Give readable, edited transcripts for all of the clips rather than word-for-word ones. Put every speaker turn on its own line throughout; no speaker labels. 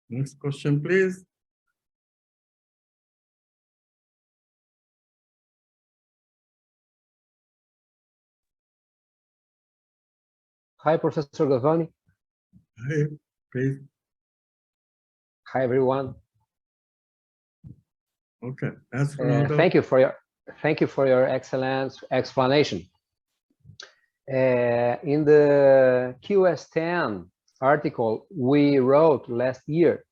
Next question, please.
Hi, Professor GOSWAMI.
Hi, please.
Hi, everyone.
Okay.
Thank you for your excellent explanation. In the QS10 article we wrote last year,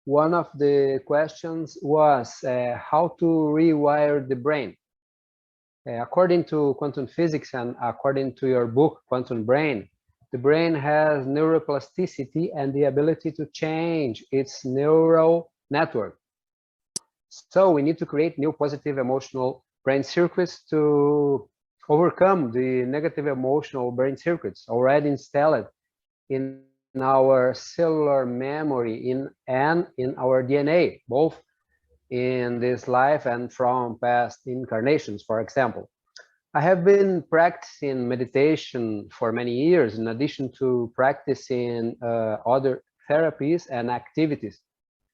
one of the questions was how to rewire the brain. According to quantum physics and according to your book, Quantum Brain, the brain has neuroplasticity and the ability to change its neural network. So we need to create new positive emotional brain circuits to overcome the negative emotional brain circuits already installed in our cellular memory and in our DNA, both in this life and from past incarnations, for example. I have been practicing meditation for many years, in addition to practicing other therapies and activities,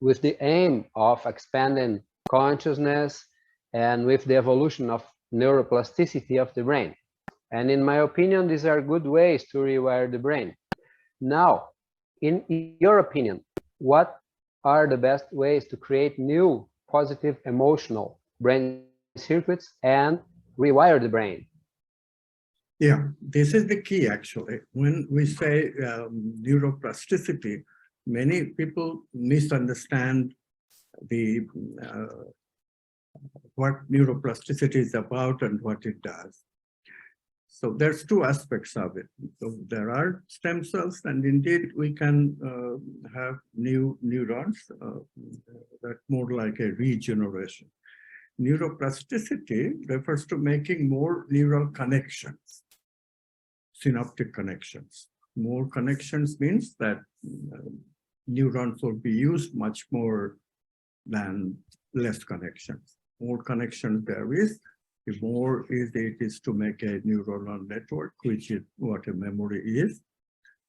with the aim of expanding consciousness and with the evolution of neuroplasticity of the brain. And in my opinion, these are good ways to rewire the brain. Now, in your opinion, what are the best ways to create new positive emotional brain circuits and rewire the brain?
Yeah, this is the key actually. When we say neuroplasticity, many people misunderstand the what neuroplasticity is about and what it does. So there's two aspects of it. So there are stem cells, and indeed we can have new neurons. That's more like a regeneration. Neuroplasticity refers to making more neural connections, synaptic connections. More connections means that neurons will be used much more than less connections. More connections there is, the more easy it is to make a neuronal network, which is what a memory is.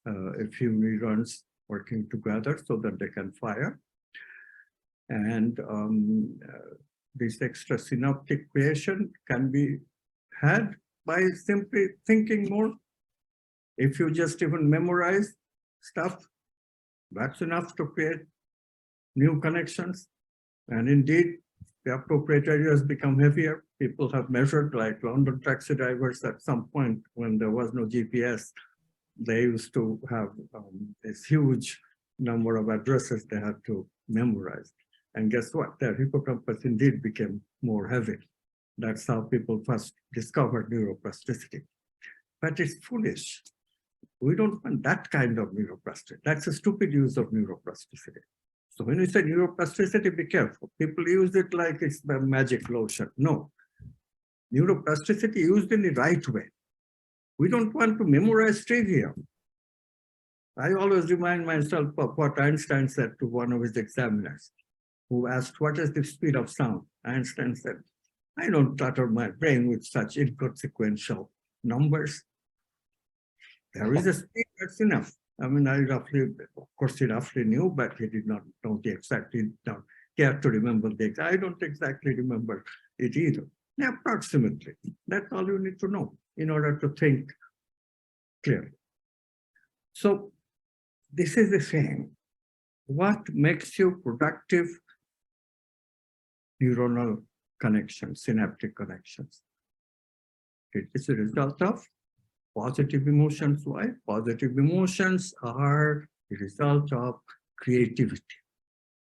A few neurons working together so that they can fire. And this extra synaptic creation can be had by simply thinking more. If you just even memorize stuff, that's enough to create new connections. And indeed, the appropriate areas become heavier. People have measured, like London taxi drivers at some point when there was no GPS, they used to have this huge number of addresses they had to memorize. And guess what? Their hippocampus indeed became more heavy. That's how people first discovered neuroplasticity. But it's foolish. We don't want that kind of neuroplasticity. That's a stupid use of neuroplasticity. So when we say neuroplasticity, be careful. People use it like it's the magic lotion. No. Neuroplasticity used in the right way. We don't want to memorize trivia. I always remind myself of what Einstein said to one of his examiners, who asked, what is the speed of sound? Einstein said, I don't clutter my brain with such inconsequential numbers. There is a speed, that's enough. I mean, I roughly, of course, he roughly knew, but he did not know the exact, he did not care to remember the exact. I don't exactly remember it either. Yeah, approximately. That's all you need to know in order to think clearly. So this is the same. What makes you productive neuronal connections, synaptic connections? It is a result of positive emotions. Why? Positive emotions are the result of creativity.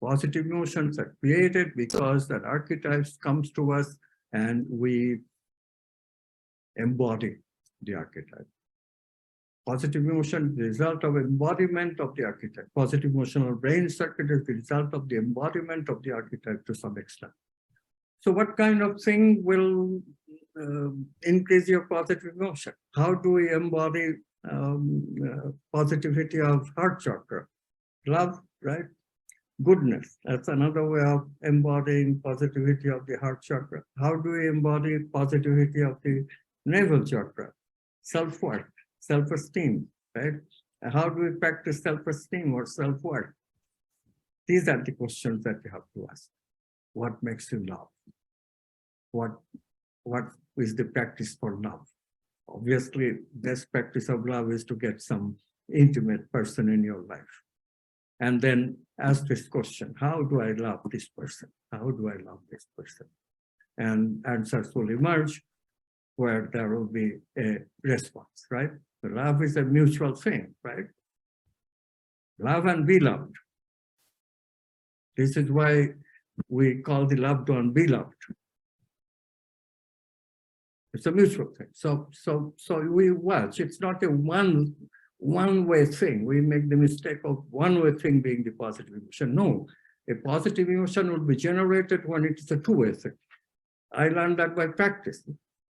Positive emotions are created because that archetypes comes to us and we embody the archetype. Positive emotion is the result of embodiment of the archetype. Positive emotional brain circuit is the result of the embodiment of the archetype to some extent. So what kind of thing will increase your positive emotion? How do we embody positivity of heart chakra? Love, right? Goodness, that's another way of embodying positivity of the heart chakra. How do we embody positivity of the navel chakra? Self-worth, self-esteem, right? How do we practice self-esteem or self-worth? These are the questions that you have to ask. What makes you love? What is the practice for love? Obviously, best practice of love is to get some intimate person in your life. And then ask this question, how do I love this person? How do I love this person? And answers will emerge where there will be a response, right? Love is a mutual thing, right? Love and be loved. This is why we call the loved one beloved. It's a mutual thing. So we watch. It's not a one-way thing. We make the mistake of one-way thing being the positive emotion. No, a positive emotion would be generated when it is a two-way thing. I learned that by practice.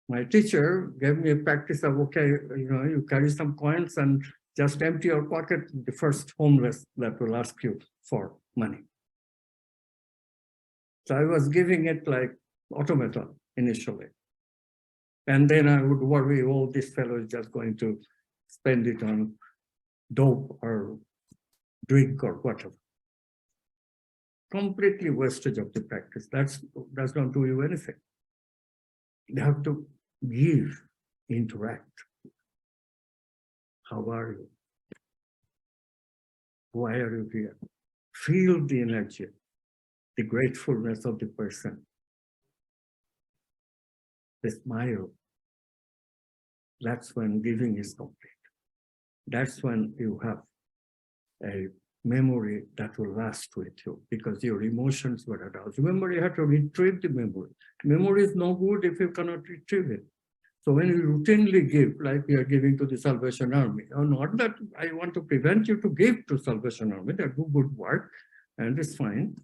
My teacher gave me a practice of, okay, you carry some coins and just empty your pocket, the first homeless that will ask you for money. So I was giving it like automaton initially. And then I would worry, oh, this fellow is just going to spend it on dope or drink or whatever. Completely wastage of the practice. That does not do you anything. You have to give, interact. How are you? Why are you here? Feel the energy, the gratefulness of the person. The smile. That's when giving is complete. That's when you have a memory that will last with you because your emotions were aroused. Remember, you have to retrieve the memory. Memory is no good if you cannot retrieve it. So when you routinely give, like we are giving to the Salvation Army, or not that I want to prevent you to give to Salvation Army, they do good work and it's fine.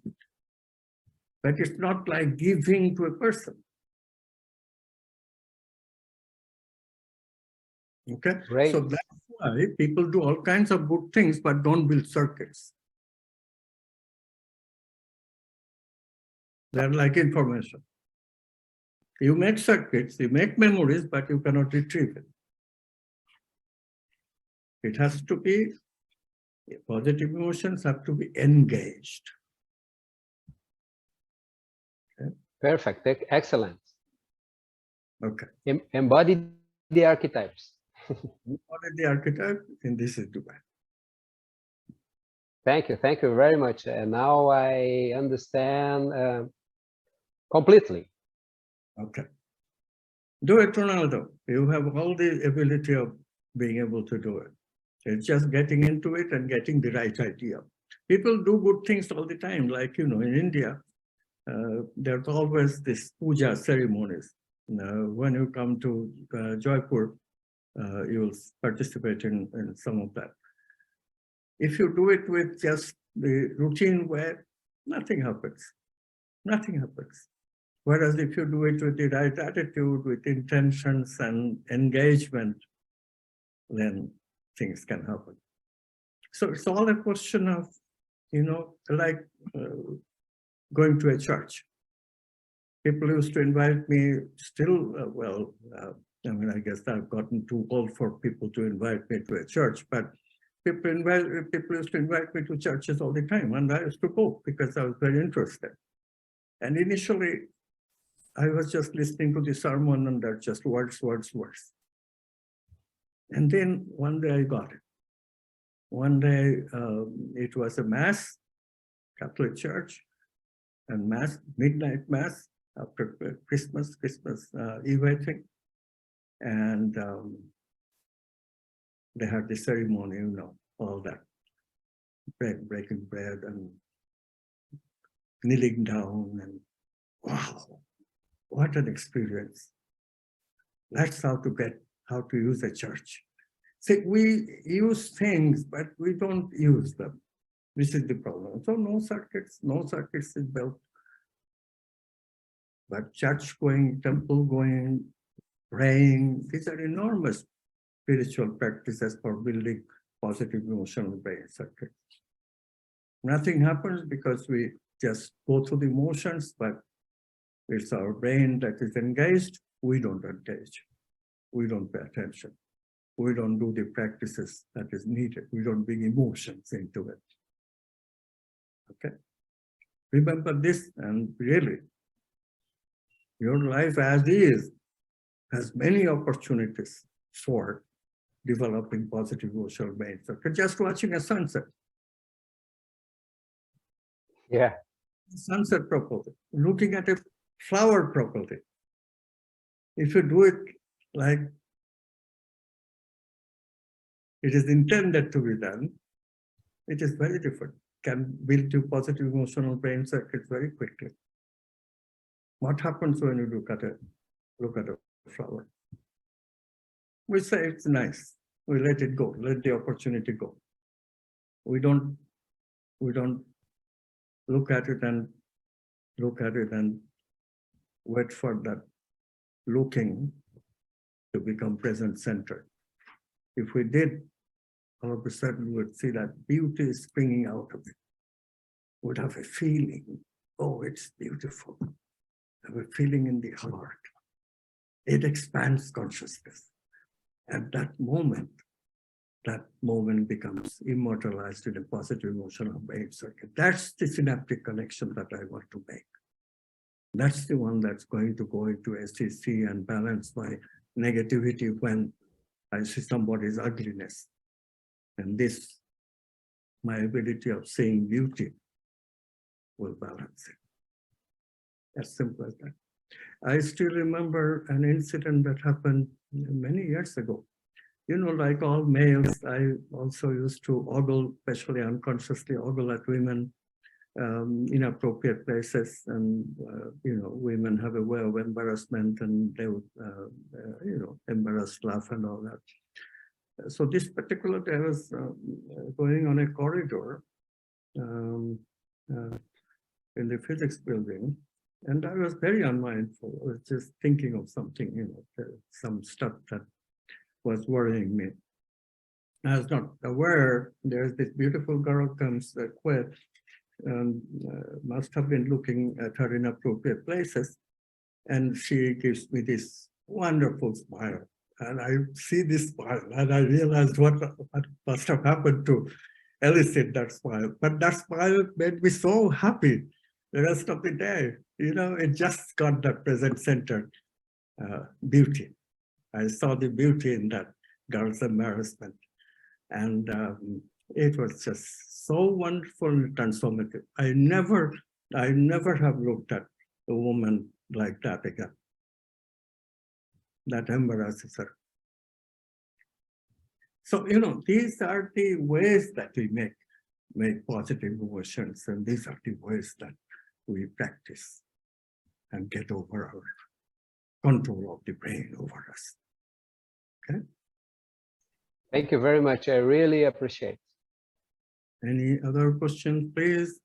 But it's not like giving to a person. Okay,
Great.
so that's why people do all kinds of good things, but don't build circuits. They're like information. You make circuits, you make memories, but you cannot retrieve it. It has to be, positive emotions have to be engaged. Okay.
Perfect. Excellent.
Okay.
Embody the archetypes.
Embody the archetype, and this is Dubai.
Thank you very much. And now I understand completely.
Okay. Do it, Ronaldo. You have all the ability of being able to do it. It's just getting into it and getting the right idea. People do good things all the time, like, in India, there's always this puja ceremonies. When you come to Jaipur, you'll participate in some of that. If you do it with just the routine way, nothing happens. Nothing happens. Whereas if you do it with the right attitude, with intentions and engagement, then things can happen. So it's all a question of, like going to a church. People used to invite me still, I guess I've gotten too old for people to invite me to a church, but people used to invite me to churches all the time, and I used to go because I was very interested. And initially, I was just listening to the sermon and they're just words. And then one day I got it. One day it was a mass, Catholic church, and mass, midnight mass after Christmas Eve, I think. And they had the ceremony, all that, breaking bread and kneeling down, and wow, what an experience. That's how to use a church. See, we use things, but we don't use them. This is the problem. So no circuits is built. But church going, temple going, praying, these are enormous spiritual practices for building positive emotional brain circuits. Nothing happens because we just go through the emotions, but it's our brain that is engaged. We don't engage. We don't pay attention. We don't do the practices that is needed. We don't bring emotions into it. Okay. Remember this, and really, your life as is has many opportunities for developing positive emotional brains. Okay, just watching a sunset.
Yeah.
Sunset properly, looking at a flower properly. If you do it like it is intended to be done, it is very different. Can build you positive emotional brain circuits very quickly. What happens when you look at a flower? We say it's nice. We let it go, let the opportunity go. We don't look at it and wait for that looking to become present centered. If we did, all of a sudden we would see that beauty is springing out of it. We'd have a feeling, oh, it's beautiful. Have a feeling in the heart. It expands consciousness. At that moment becomes immortalized in a positive emotional brain circuit. That's the synaptic connection that I want to make. That's the one that's going to go into SEC and balance my negativity when I see somebody's ugliness. And this, my ability of seeing beauty, will balance it. As simple as that. I still remember an incident that happened many years ago. You know, like all males, I also used to ogle, especially unconsciously ogle at women inappropriate places. And, you know, women have a way of embarrassment, and they would, you know, embarrass, laugh and all that. So this particular day I was going on a corridor in the physics building, and I was very unmindful. I was just thinking of something, you know, some stuff that was worrying me. I was not aware there's this beautiful girl comes quit, and must have been looking at her inappropriate places, and she gives me this wonderful smile. And I see this smile, and I realized what must have happened to elicit that smile. But that smile made me so happy the rest of the day. You know, it just got that present-centered beauty. I saw the beauty in that girl's embarrassment. And it was just so wonderful and transformative. I never have looked at a woman like that again. That embarrasses her. So, you know, these are the ways that we make positive emotions, and these are the ways that we practice and get over our control of the brain over us. Okay.
Thank you very much. I really appreciate it.
Any other questions, please?